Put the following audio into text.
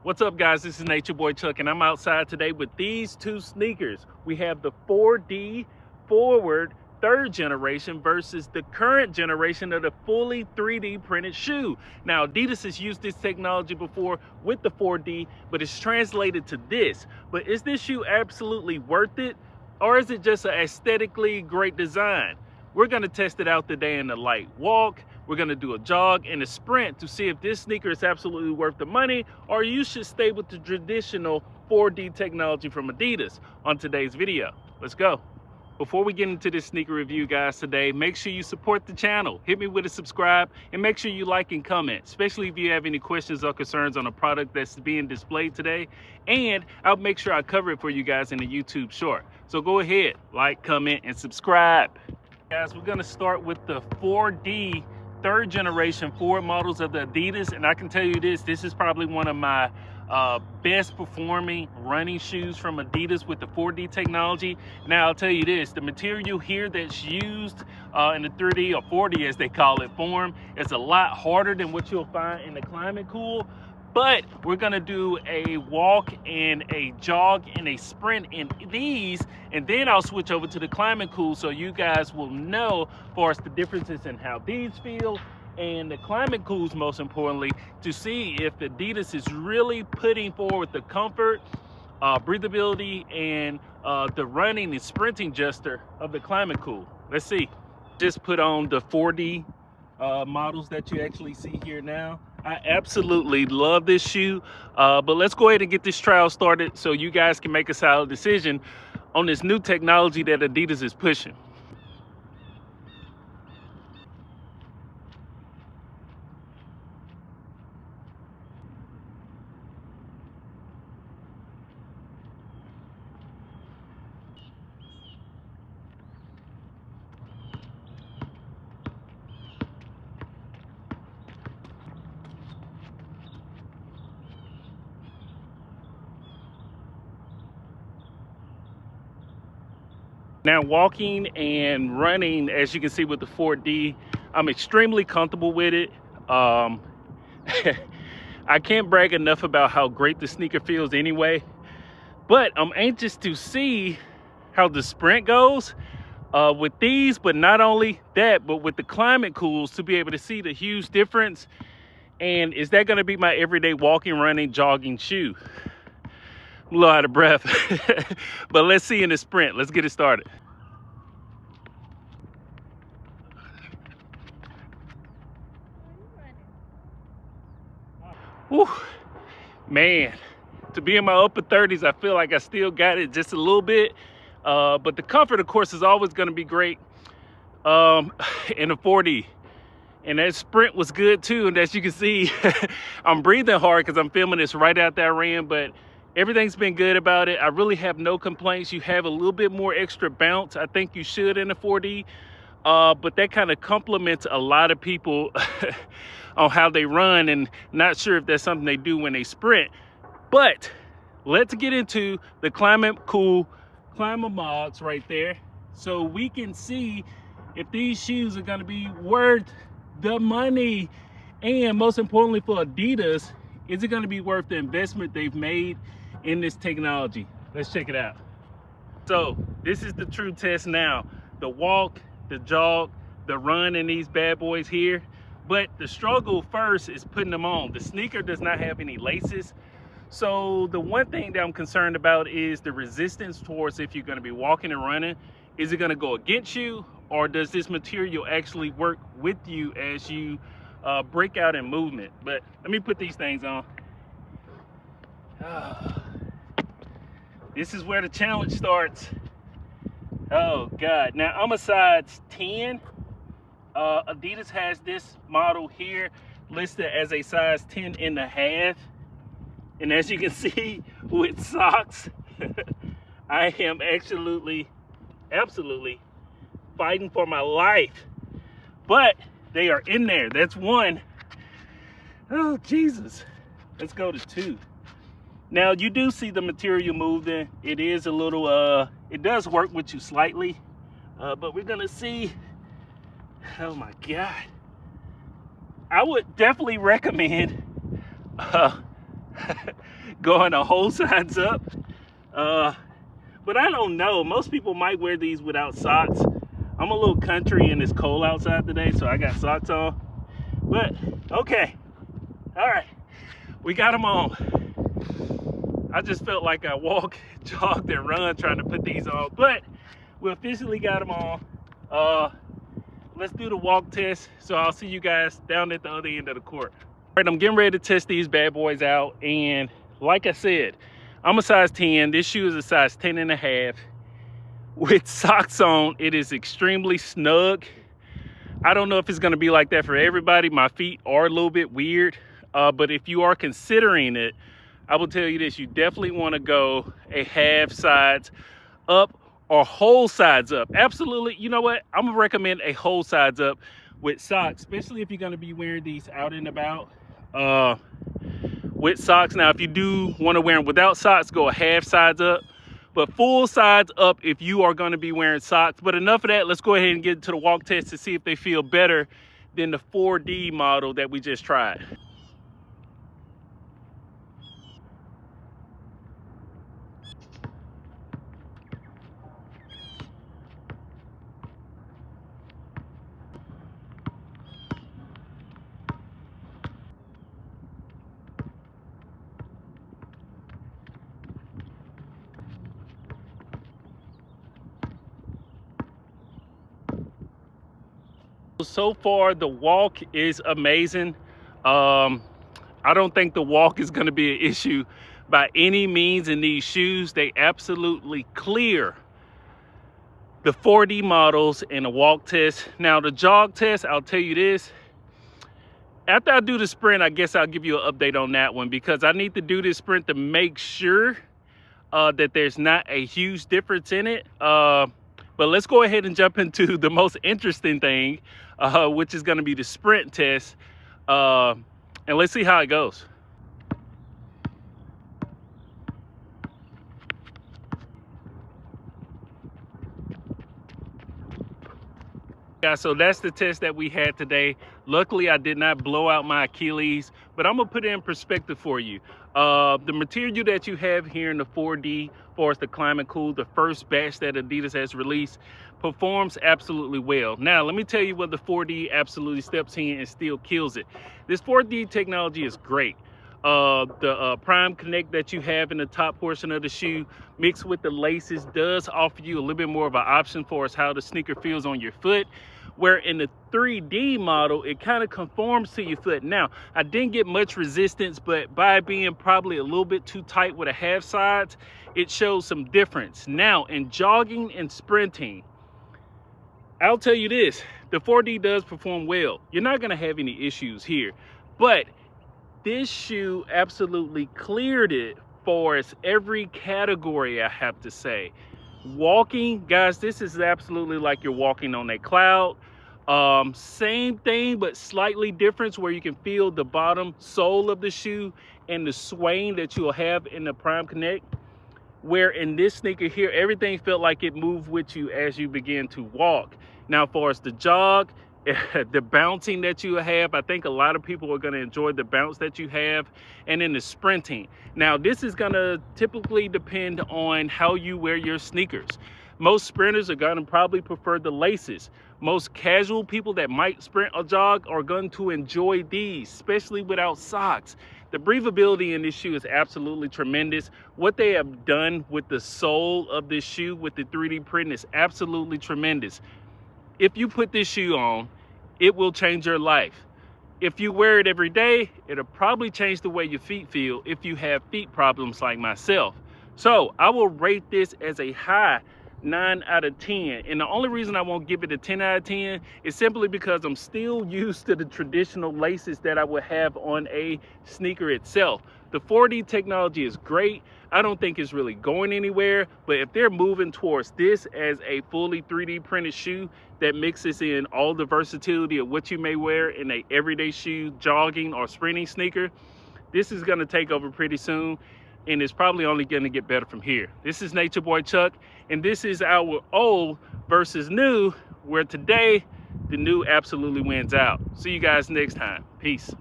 What's up, guys? This is Nature Boy Chuck, and I'm outside today with these two sneakers. We have the 4D forward third generation versus the current generation of the fully 3D printed shoe. Now, Adidas has used this technology before with the 4D, but it's translated to this. But is this shoe absolutely worth it, or is it just an aesthetically great design? We're gonna test it out today in the light walk. We're gonna do a jog and a sprint to see if this sneaker is absolutely worth the money, or you should stay with the traditional 4D technology from Adidas on today's video. Let's go. Before we get into this sneaker review, guys, today, make sure you support the channel. Hit me with a subscribe and make sure you like and comment, especially if you have any questions or concerns on a product that's being displayed today. And I'll make sure I cover it for you guys in a YouTube short. So go ahead, like, comment, and subscribe. Guys, we're gonna start with the 4D third generation forward models of the Adidas, and I can tell you this is probably one of my best performing running shoes from Adidas with the 4D technology. Now I'll tell you this, the material here that's used in the 3D or 4D as they call it form is a lot harder than what you'll find in the Climacool. But we're gonna do a walk and a jog and a sprint in these, and then I'll switch over to the Climacool so you guys will know as far as the differences in how these feel and the Climacools, most importantly, to see if Adidas is really putting forward the comfort, breathability, and the running and sprinting gesture of the Climacool. Let's see. Just put on the 4D models that you actually see here now. I absolutely love this shoe, but let's go ahead and get this trial started so you guys can make a solid decision on this new technology that Adidas is pushing. Now, walking and running, as you can see with the 4D, I'm extremely comfortable with it. I can't brag enough about how great the sneaker feels anyway, but I'm anxious to see how the sprint goes with these, but not only that, but with the Climacools, to be able to see the huge difference. And is that gonna be my everyday walking, running, jogging shoe? I'm a little out of breath, but let's see in the sprint. Let's get it started. Whew, man, to be in my upper 30s, I feel like I still got it just a little bit, but the comfort, of course, is always going to be great in the 4D. And that sprint was good too, and as you can see, I'm breathing hard because I'm filming this right out that rim, but everything's been good about it. I really have no complaints. You have a little bit more extra bounce. I think you should in the 4D, but that kind of complements a lot of people on how they run, and not sure if that's something they do when they sprint. But let's get into the Climacool Climamogs right there so we can see if these shoes are going to be worth the money, and most importantly for Adidas, is it going to be worth the investment they've made in this technology? Let's check it out. So this is the true test now. The walk, the jog, the run in these bad boys here. But the struggle first is putting them on. The sneaker does not have any laces. So the one thing that I'm concerned about is the resistance towards if you're going to be walking and running. Is it going to go against you, or does this material actually work with you as you break out in movement? But let me put these things on. This is where the challenge starts. Oh God. Now I'm a size 10. Adidas has this model here listed as a size 10 and a half. And as you can see with socks, I am absolutely fighting for my life. But they are in there. That's one. Oh, Jesus. Let's go to two. Now, you do see the material moving. It is a little, it does work with you slightly. But we're going to see. Oh, my God. I would definitely recommend going a whole size up. But I don't know. Most people might wear these without socks. I'm a little country and it's cold outside today, so I got socks on. But okay, all right, we got them on. I just felt like I walked, jogged, and run trying to put these on, but we officially got them on. Let's do the walk test. So I'll see you guys down at the other end of the court. All right, I'm getting ready to test these bad boys out, and like I said, I'm a size 10. This shoe is a size 10 and a half. With socks on, it is extremely snug. I don't know if it's going to be like that for everybody. My feet are a little bit weird, but if you are considering it, I will tell you this: you definitely want to go a half size up or whole size up. Absolutely. You know what? I'm gonna recommend a whole size up with socks, especially if you're going to be wearing these out and about with socks. Now, if you do want to wear them without socks, go a half size up. But full size up if you are going to be wearing socks. But enough of that. Let's go ahead and get to the walk test to see if they feel better than the 4D model that we just tried. So far, the walk is amazing. I don't think the walk is going to be an issue by any means in these shoes. They absolutely clear the 4D models in a walk test. Now, the jog test, I'll tell you this. After I do the sprint, I guess I'll give you an update on that one, because I need to do this sprint to make sure that there's not a huge difference in it. But let's go ahead and jump into the most interesting thing, which is going to be the sprint test. And let's see how it goes. Yeah, so that's the test that we had today. Luckily, I did not blow out my Achilles, but I'm gonna put it in perspective for you. The material that you have here in the 4D, for us, the Climacool, the first batch that Adidas has released, performs absolutely well. Now, let me tell you what the 4D absolutely steps in and still kills it. This 4D technology is great. The Prime Connect that you have in the top portion of the shoe mixed with the laces does offer you a little bit more of an option for us how the sneaker feels on your foot, where in the 3D model it kind of conforms to your foot. Now, I didn't get much resistance, but by being probably a little bit too tight with a half sides, it shows some difference. Now, in jogging and sprinting, I'll tell you this, the 4D does perform well. You're not going to have any issues here, but this shoe absolutely cleared it for us every category, I have to say. Walking, guys, this is absolutely like you're walking on a cloud. Same thing, but slightly different, where you can feel the bottom sole of the shoe and the swaying that you'll have in the Prime Connect. Where in this sneaker here, everything felt like it moved with you as you begin to walk. Now, for us to jog, the bouncing that you have, I think a lot of people are going to enjoy the bounce that you have. And then the sprinting. Now, this is going to typically depend on how you wear your sneakers. Most sprinters are going to probably prefer the laces. Most casual people that might sprint or jog are going to enjoy these, especially without socks. The breathability in this shoe is absolutely tremendous. What they have done with the sole of this shoe with the 3D print is absolutely tremendous. If you put this shoe on, it will change your life. If you wear it every day, it'll probably change the way your feet feel if you have feet problems like myself. So I will rate this as a high 9 out of 10. And the only reason I won't give it a 10 out of 10 is simply because I'm still used to the traditional laces that I would have on a sneaker itself. The 4D technology is great. I don't think it's really going anywhere, but if they're moving towards this as a fully 3D printed shoe that mixes in all the versatility of what you may wear in a everyday shoe, jogging or sprinting sneaker, this is going to take over pretty soon, and it's probably only going to get better from here. This is Nature Boy Chuck, and this is our old versus new, where today the new absolutely wins out. See you guys next time. Peace.